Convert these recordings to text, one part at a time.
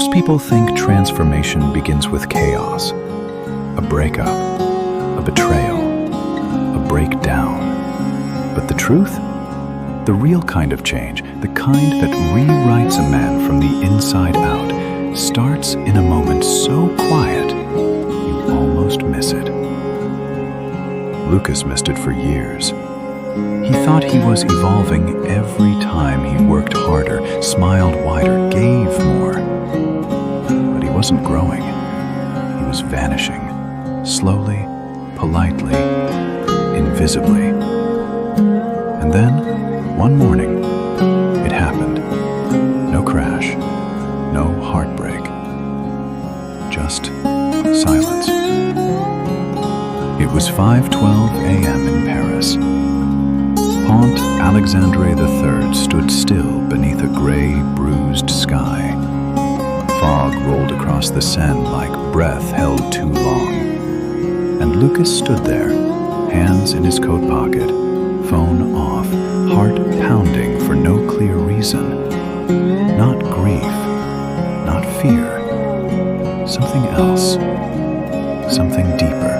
Most people think transformation begins with chaos, a breakup, a betrayal, a breakdown. But the truth? The real kind of change, the kind that rewrites a man from the inside out, starts in a moment so quiet, you almost miss it. Lucas missed it for years. He thought he was evolving every time he worked harder, smiled wider, gave more. But he wasn't growing. He was vanishing, slowly, politely, invisibly. And then, one morning, it happened. No crash, no heartbreak, just silence. It was 5:12 a.m. in Paris. Pont Alexandre III stood still beneath a gray, bruised sky. Fog rolled across the Seine like breath held too long. And Lucas stood there, hands in his coat pocket, phone off, heart pounding for no clear reason. Not grief, not fear. Something else, something deeper.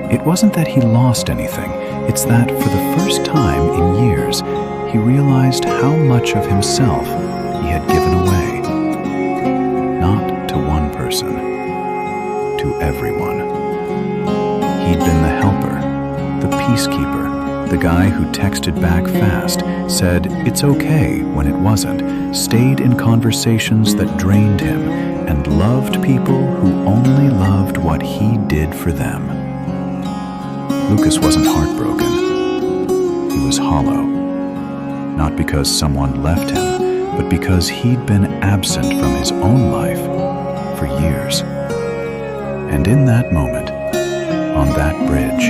It wasn't that he lost anything. It's that for the first time in years, he realized how much of himself he had given away. Not to one person, to everyone. He'd been the helper, the peacekeeper, the guy who texted back fast, said it's okay when it wasn't, stayed in conversations that drained him, and loved people who only loved what he did for them. Lucas wasn't heartbroken. He was hollow. Not because someone left him, but because he'd been absent from his own life for years. And in that moment, on that bridge,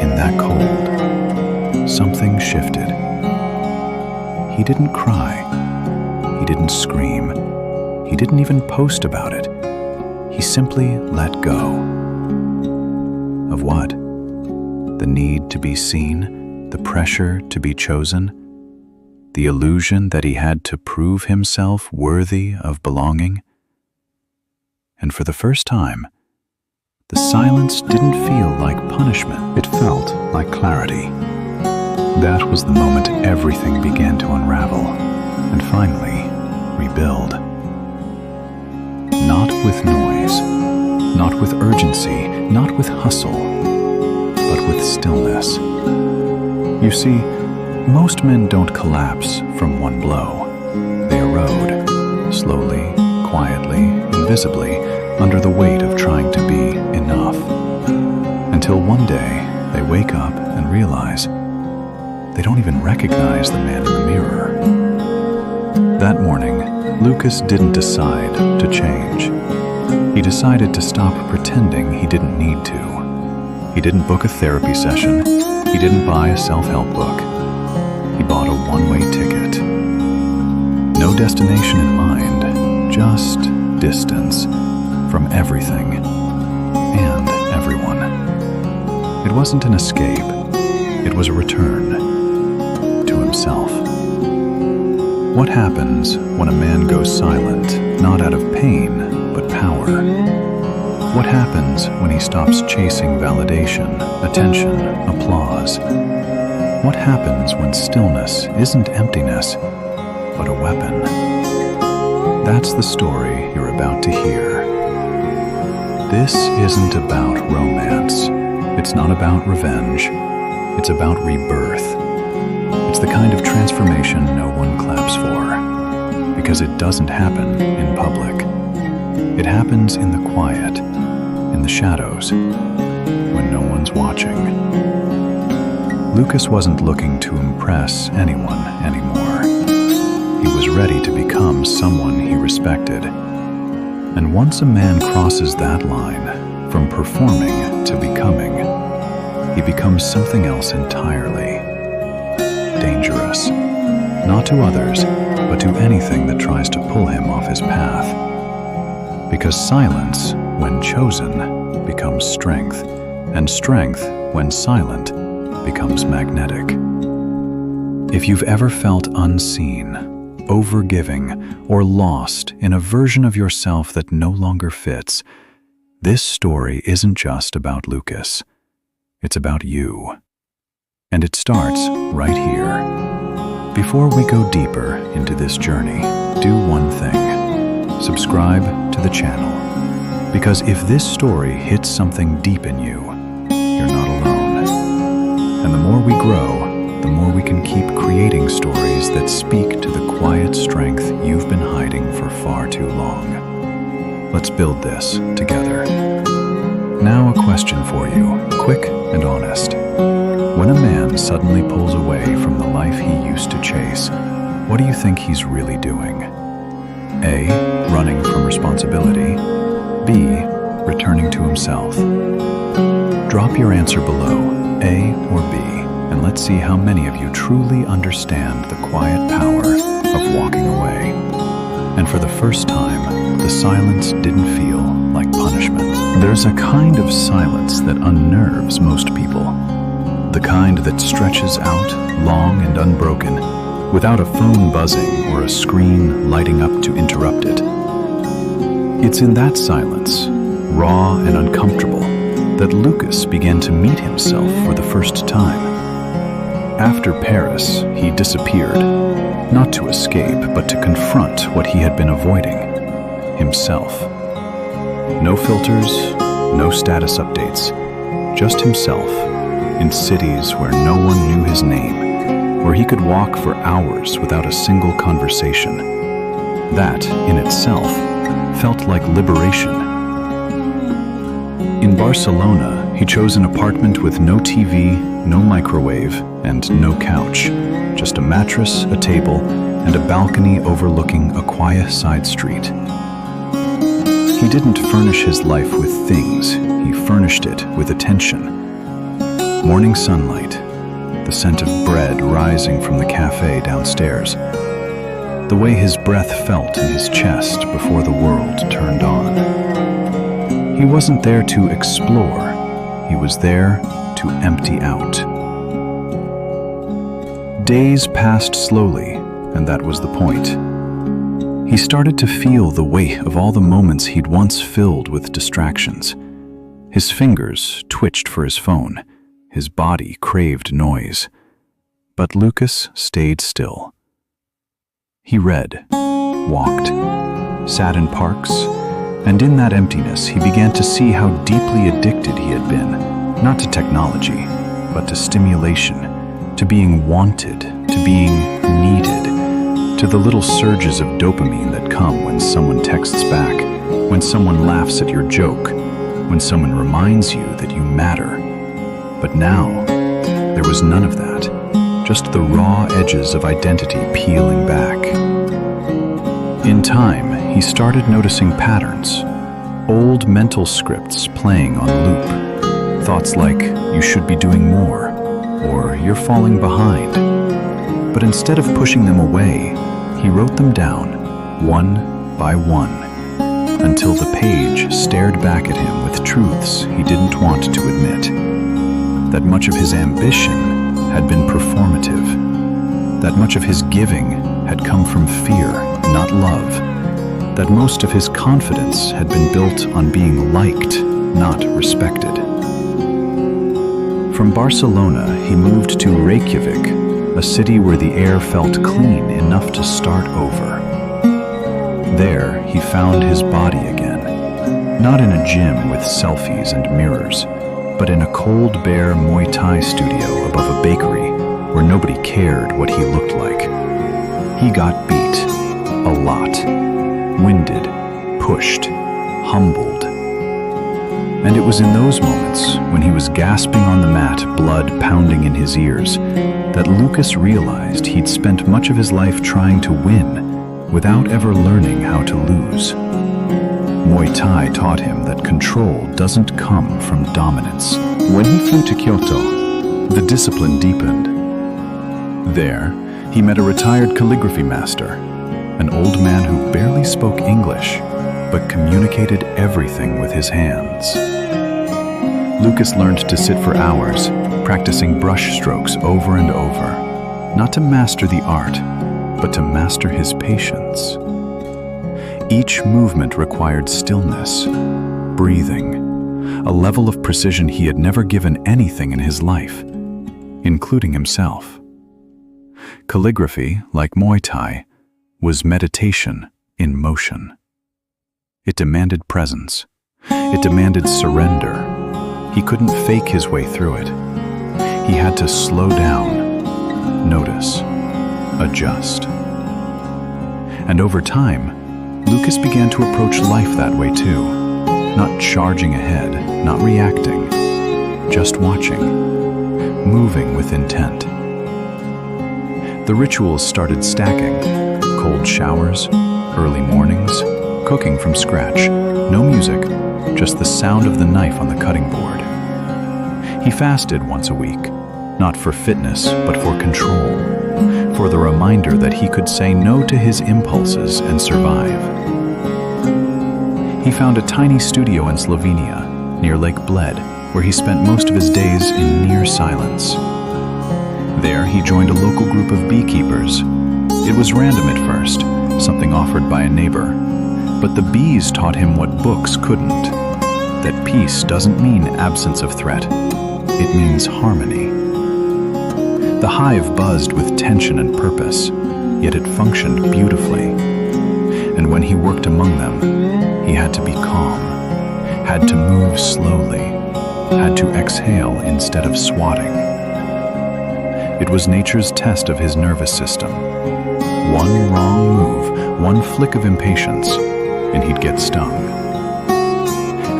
in that cold, something shifted. He didn't cry. He didn't scream. He didn't even post about it. He simply let go. Of what? The need to be seen, the pressure to be chosen, the illusion that he had to prove himself worthy of belonging. And for the first time, the silence didn't feel like punishment. It felt like clarity. That was the moment everything began to unravel and finally rebuild. Not with noise, not with urgency, not with hustle, but with stillness. You see, most men don't collapse from one blow. They erode, slowly, quietly, invisibly, under the weight of trying to be enough. Until one day, they wake up and realize they don't even recognize the man in the mirror. That morning, Lucas didn't decide to change. He decided to stop pretending he didn't need to. He didn't book a therapy session. He didn't buy a self-help book. He bought a one-way ticket. No destination in mind, just distance from everything and everyone. It wasn't an escape. It was a return to himself. What happens when a man goes silent, not out of pain, but power? What happens when he stops chasing validation, attention, applause? What happens when stillness isn't emptiness, but a weapon? That's the story you're about to hear. This isn't about romance. It's not about revenge. It's about rebirth. It's the kind of transformation no one claps for, because it doesn't happen in public. It happens in the quiet, in the shadows, when no one's watching. Lucas wasn't looking to impress anyone anymore. He was ready to become someone he respected. And once a man crosses that line, from performing to becoming, he becomes something else entirely. Dangerous. Not to others, but to anything that tries to pull him off his path. Because silence, when chosen, becomes strength, and strength, when silent, becomes magnetic. If you've ever felt unseen, overgiving, or lost in a version of yourself that no longer fits, this story isn't just about Lucas. It's about you. And it starts right here. Before we go deeper into this journey, do one thing. Subscribe to the channel. Because if this story hits something deep in you, you're not alone. And the more we grow, the more we can keep creating stories that speak to the quiet strength you've been hiding for far too long. Let's build this together. Now a question for you, quick and honest. When a man suddenly pulls away from the life he used to chase, what do you think he's really doing? A. Running from responsibility. B. Returning to himself. Drop your answer below, A or B, and let's see how many of you truly understand the quiet power of walking away. And for the first time, the silence didn't feel like punishment. There's a kind of silence that unnerves most people. The kind that stretches out, long and unbroken, without a phone buzzing or a screen lighting up to interrupt it. It's in that silence, raw and uncomfortable, that Lucas began to meet himself for the first time. After Paris, he disappeared, not to escape, but to confront what he had been avoiding, himself. No filters, no status updates, just himself, in cities where no one knew his name, where he could walk for hours without a single conversation. That, in itself, felt like liberation. In Barcelona, he chose an apartment with no TV, no microwave, and no couch, just a mattress, a table, and a balcony overlooking a quiet side street. He didn't furnish his life with things, he furnished it with attention. Morning sunlight, the scent of bread rising from the cafe downstairs, the way his breath felt in his chest before the world turned on. He wasn't there to explore, he was there to empty out. Days passed slowly, and that was the point. He started to feel the weight of all the moments he'd once filled with distractions. His fingers twitched for his phone. His body craved noise. But Lucas stayed still. He read, walked, sat in parks, and in that emptiness he began to see how deeply addicted he had been, not to technology, but to stimulation, to being wanted, to being needed, to the little surges of dopamine that come when someone texts back, when someone laughs at your joke, when someone reminds you that you matter. But now, there was none of that, just the raw edges of identity peeling back. In time, he started noticing patterns, old mental scripts playing on loop. Thoughts like, you should be doing more, or you're falling behind. But instead of pushing them away, he wrote them down, one by one, until the page stared back at him with truths he didn't want to admit. That much of his ambition had been performative. That much of his giving had come from fear, not love. That most of his confidence had been built on being liked, not respected. From Barcelona, he moved to Reykjavik, a city where the air felt clean enough to start over. There, he found his body again, not in a gym with selfies and mirrors, but in a cold, bare Muay Thai studio above a bakery where nobody cared what he looked like. He got beat, a lot, winded, pushed, humbled. And it was in those moments, when he was gasping on the mat, blood pounding in his ears, that Lucas realized he'd spent much of his life trying to win without ever learning how to lose. Muay Thai taught him that control doesn't come from dominance. When he flew to Kyoto, the discipline deepened. There, he met a retired calligraphy master, an old man who barely spoke English, but communicated everything with his hands. Lucas learned to sit for hours, practicing brush strokes over and over, not to master the art, but to master his patience. Each movement required stillness, breathing, a level of precision he had never given anything in his life, including himself. Calligraphy, like Muay Thai, was meditation in motion. It demanded presence. It demanded surrender. He couldn't fake his way through it. He had to slow down, notice, adjust. And over time, Lucas began to approach life that way too, not charging ahead, not reacting, just watching, moving with intent. The rituals started stacking: cold showers, early mornings, cooking from scratch, no music, just the sound of the knife on the cutting board. He fasted once a week, not for fitness, but for control, for the reminder that he could say no to his impulses and survive. He found a tiny studio in Slovenia, near Lake Bled, where he spent most of his days in near silence. There, he joined a local group of beekeepers. It was random at first, something offered by a neighbor. But the bees taught him what books couldn't, that peace doesn't mean absence of threat. It means harmony. The hive buzzed with tension and purpose, yet it functioned beautifully. And when he worked among them, he had to be calm, had to move slowly, had to exhale instead of swatting. It was nature's test of his nervous system. One wrong move, one flick of impatience, and he'd get stung.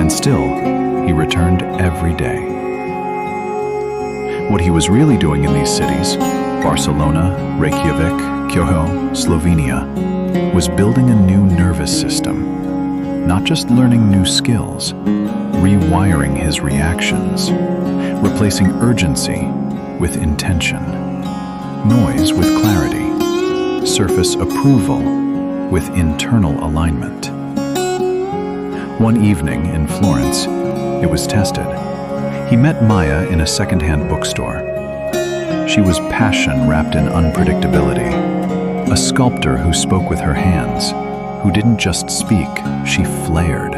And still, he returned every day. What he was really doing in these cities, Barcelona, Reykjavik, Kyoto, Slovenia, was building a new nervous system, not just learning new skills, rewiring his reactions, replacing urgency with intention, noise with clarity, surface approval with internal alignment. One evening in Florence, it was tested. He met Maya in a second-hand bookstore. She was passion wrapped in unpredictability, a sculptor who spoke with her hands, who didn't just speak, she flared.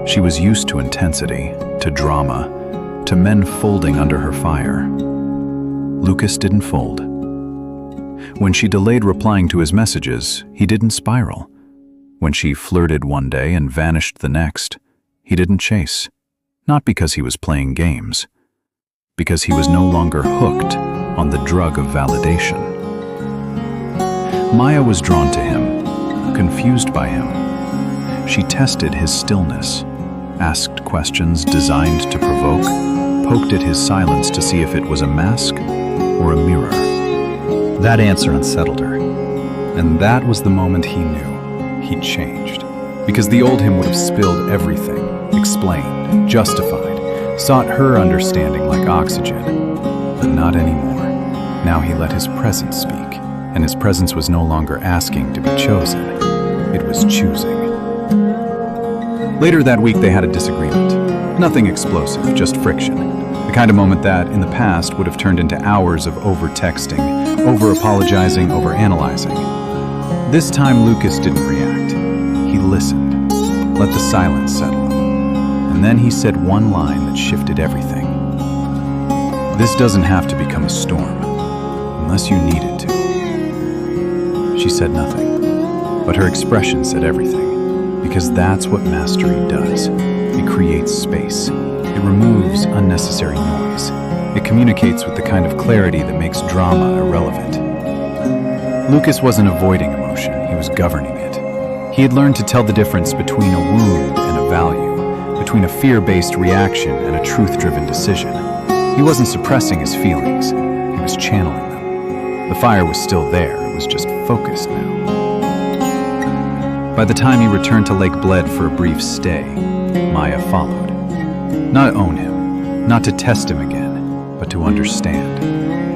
She was used to intensity, to drama, to men folding under her fire. Lucas didn't fold. When she delayed replying to his messages, he didn't spiral. When she flirted one day and vanished the next, he didn't chase. Not because he was playing games, because he was no longer hooked on the drug of validation. Maya was drawn to him, confused by him. She tested his stillness, asked questions designed to provoke, poked at his silence to see if it was a mask or a mirror. That answer unsettled her, and that was the moment he knew he'd changed. Because the old him would have spilled everything, explained, justified, sought her understanding like oxygen. But not anymore. Now he let his presence speak, and his presence was no longer asking to be chosen. It was choosing. Later that week they had a disagreement. Nothing explosive, just friction. The kind of moment that, in the past, would have turned into hours of over-texting, over-apologizing, over-analyzing. This time Lucas didn't react. He listened, let the silence settle, and then he said one line that shifted everything. "This doesn't have to become a storm, unless you need it to." She said nothing, but her expression said everything, because that's what mastery does. It creates space. It removes unnecessary noise. It communicates with the kind of clarity that makes drama irrelevant. Lucas wasn't avoiding emotion, he was governing it. He had learned to tell the difference between a wound and a value, between a fear-based reaction and a truth-driven decision. He wasn't suppressing his feelings, he was channeling them. The fire was still there, it was just focused now. By the time he returned to Lake Bled for a brief stay, Maya followed. Not to own him, not to test him again, but to understand.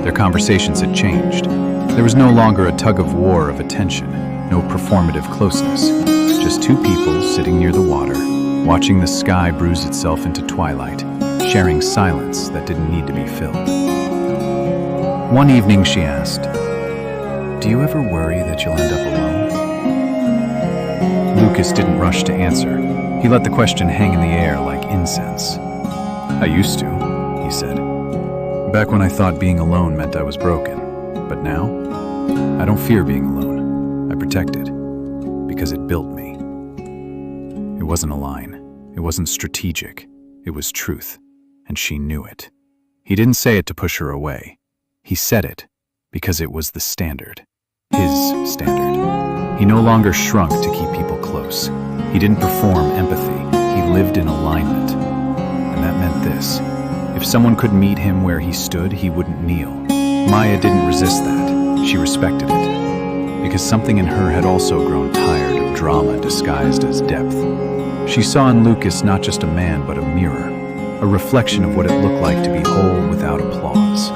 Their conversations had changed. There was no longer a tug-of-war of attention, no performative closeness, just two people sitting near the water, watching the sky bruise itself into twilight, sharing silence that didn't need to be filled. One evening she asked, Do you ever worry that you'll end up alone? Lucas didn't rush to answer. He let the question hang in the air like incense. I used to, he said. Back when I thought being alone meant I was broken. But now, I don't fear being alone. I protect it, because it built me. It wasn't a line. It wasn't strategic. It was truth, and she knew it. He didn't say it to push her away. He said it because it was the standard. His standard. He no longer shrunk to keep people close. He didn't perform empathy. He lived in alignment. And that meant this. If someone could meet him where he stood, he wouldn't kneel. Maya didn't resist that. She respected it. Because something in her had also grown tired of drama disguised as depth. She saw in Lucas not just a man, but a mirror. A reflection of what it looked like to be whole without applause.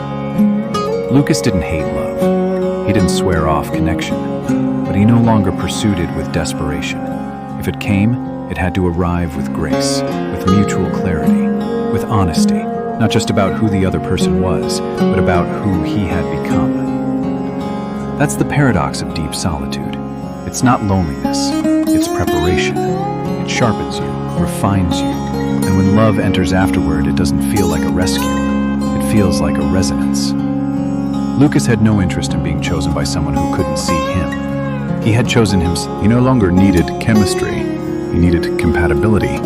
Lucas didn't hate love. He didn't swear off connection. But he no longer pursued it with desperation. If it came, it had to arrive with grace, with mutual clarity, with honesty, not just about who the other person was, but about who he had become. That's the paradox of deep solitude. It's not loneliness, it's preparation. It sharpens you, refines you, and when love enters afterward, it doesn't feel like a rescue. It feels like a resonance. Lucas had no interest in being chosen by someone who couldn't see him. He had chosen himself. He no longer needed chemistry. He needed compatibility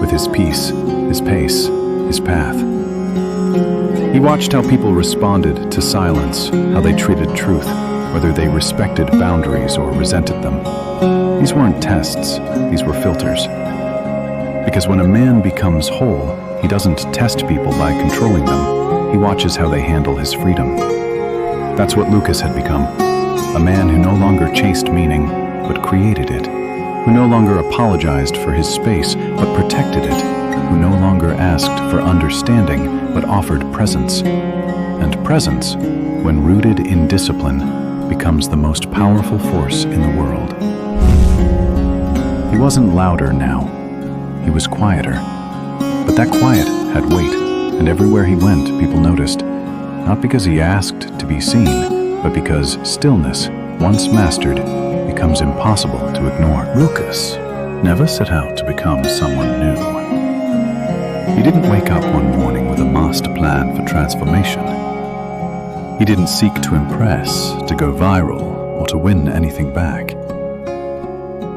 with his peace, his pace, his path. He watched how people responded to silence, how they treated truth, whether they respected boundaries or resented them. These weren't tests, these were filters. Because when a man becomes whole, he doesn't test people by controlling them. He watches how they handle his freedom. That's what Lucas had become. A man who no longer chased meaning, but created it. Who no longer apologized for his space, but protected it. Who no longer asked for understanding, but offered presence. And presence, when rooted in discipline, becomes the most powerful force in the world. He wasn't louder now. He was quieter. But that quiet had weight, and everywhere he went, people noticed. Not because he asked to be seen, but because stillness, once mastered, becomes impossible to ignore. Lucas never set out to become someone new. He didn't wake up one morning with a master plan for transformation. He didn't seek to impress, to go viral, or to win anything back.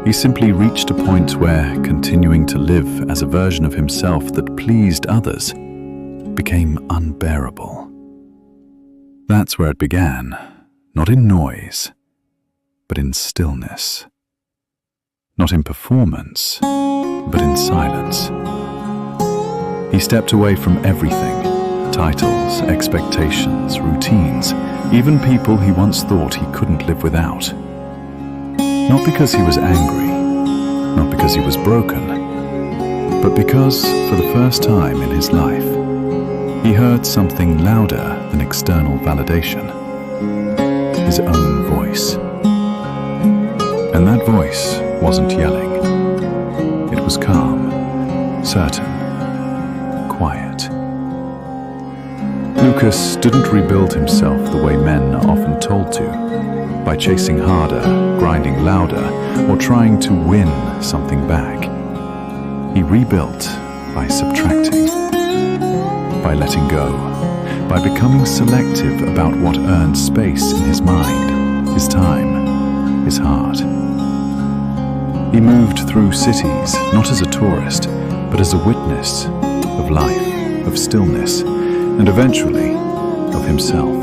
He simply reached a point where continuing to live as a version of himself that pleased others became unbearable. That's where it began, not in noise, but in stillness. Not in performance, but in silence. He stepped away from everything. Titles, expectations, routines, even people he once thought he couldn't live without. Not because he was angry, not because he was broken, but because, for the first time in his life, he heard something louder than external validation. His own voice. And that voice wasn't yelling. It was calm, certain, quiet. Lucas didn't rebuild himself the way men are often told to, by chasing harder, grinding louder, or trying to win something back. He rebuilt by subtracting, by letting go, by becoming selective about what earned space in his mind, his time, his heart. He moved through cities, not as a tourist, but as a witness of life, of stillness, and eventually, of himself.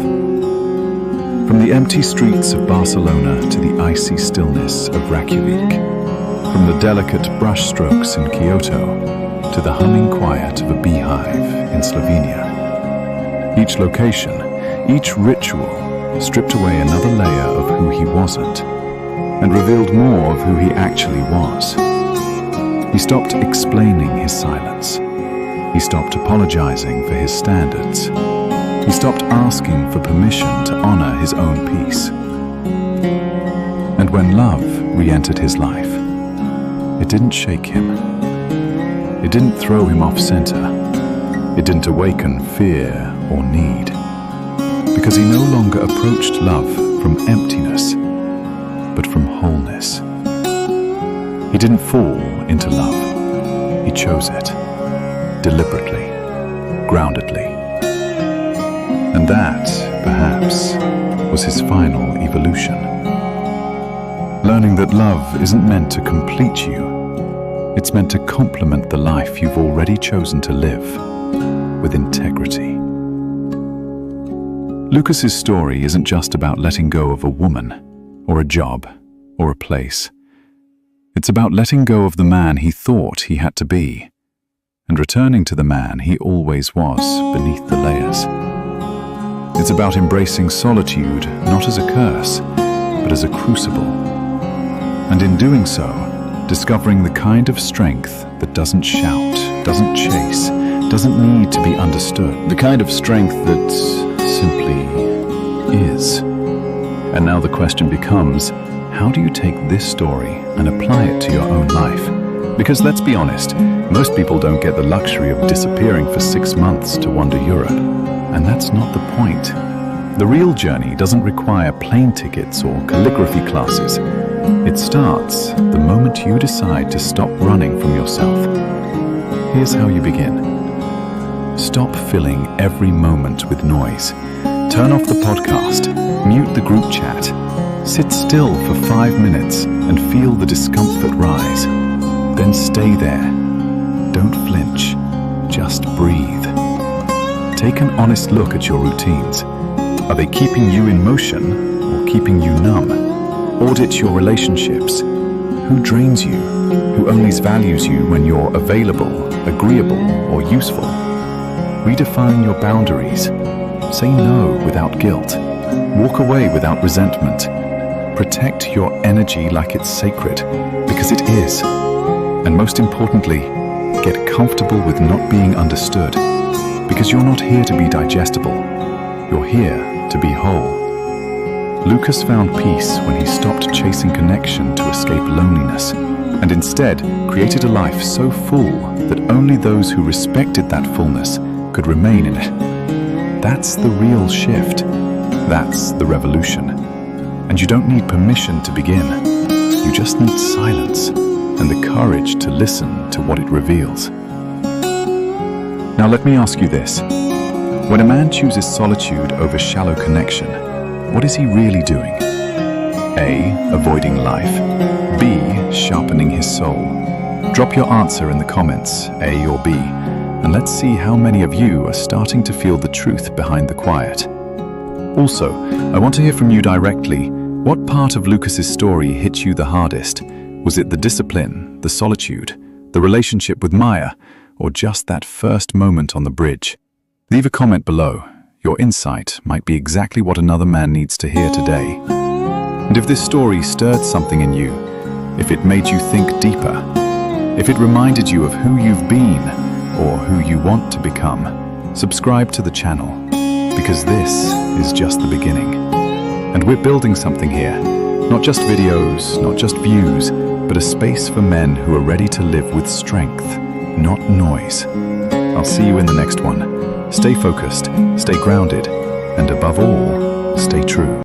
From the empty streets of Barcelona to the icy stillness of Reykjavik, from the delicate brushstrokes in Kyoto to the humming quiet of a beehive in Slovenia. Each location, each ritual stripped away another layer of who he wasn't, and revealed more of who he actually was. He stopped explaining his silence. He stopped apologizing for his standards. He stopped asking for permission to honor his own peace. And when love re-entered his life, it didn't shake him. It didn't throw him off center. It didn't awaken fear or need. Because he no longer approached love from emptiness, but from wholeness. He didn't fall into love. He chose it, deliberately, groundedly. And that, perhaps, was his final evolution. Learning that love isn't meant to complete you. It's meant to complement the life you've already chosen to live with integrity. Lucas's story isn't just about letting go of a woman, or a job, or a place. It's about letting go of the man he thought he had to be, and returning to the man he always was beneath the layers. It's about embracing solitude not as a curse, but as a crucible. And in doing so, discovering the kind of strength that doesn't shout, doesn't chase, doesn't need to be understood. The kind of strength that simply is. And now the question becomes, how do you take this story and apply it to your own life? Because let's be honest, most people don't get the luxury of disappearing for 6 months to wander Europe. And that's not the point. The real journey doesn't require plane tickets or calligraphy classes. It starts the moment you decide to stop running from yourself. Here's how you begin. Stop filling every moment with noise. Turn off the podcast, mute the group chat, sit still for 5 minutes and feel the discomfort rise. Then stay there. Don't flinch, just breathe. Take an honest look at your routines. Are they keeping you in motion or keeping you numb? Audit your relationships. Who drains you? Who only values you when you're available, agreeable, or useful? Redefine your boundaries. Say no without guilt. Walk away without resentment. Protect your energy like it's sacred, because it is. And most importantly, get comfortable with not being understood, because you're not here to be digestible. You're here to be whole. Lucas found peace when he stopped chasing connection to escape loneliness, and instead created a life so full that only those who respected that fullness could remain in it. That's the real shift. That's the revolution. And you don't need permission to begin. You just need silence and the courage to listen to what it reveals. Now let me ask you this. When a man chooses solitude over shallow connection, what is he really doing? A. Avoiding life. B. Sharpening his soul. Drop your answer in the comments, A or B, and let's see how many of you are starting to feel the truth behind the quiet. Also, I want to hear from you directly. What part of Lucas's story hit you the hardest? Was it the discipline, the solitude, the relationship with Maya, or just that first moment on the bridge? Leave a comment below. Your insight might be exactly what another man needs to hear today. And if this story stirred something in you, if it made you think deeper, if it reminded you of who you've been or who you want to become, subscribe to the channel, because this is just the beginning. And we're building something here. Not just videos, not just views, but a space for men who are ready to live with strength, not noise. I'll see you in the next one. Stay focused, stay grounded, and above all, stay true.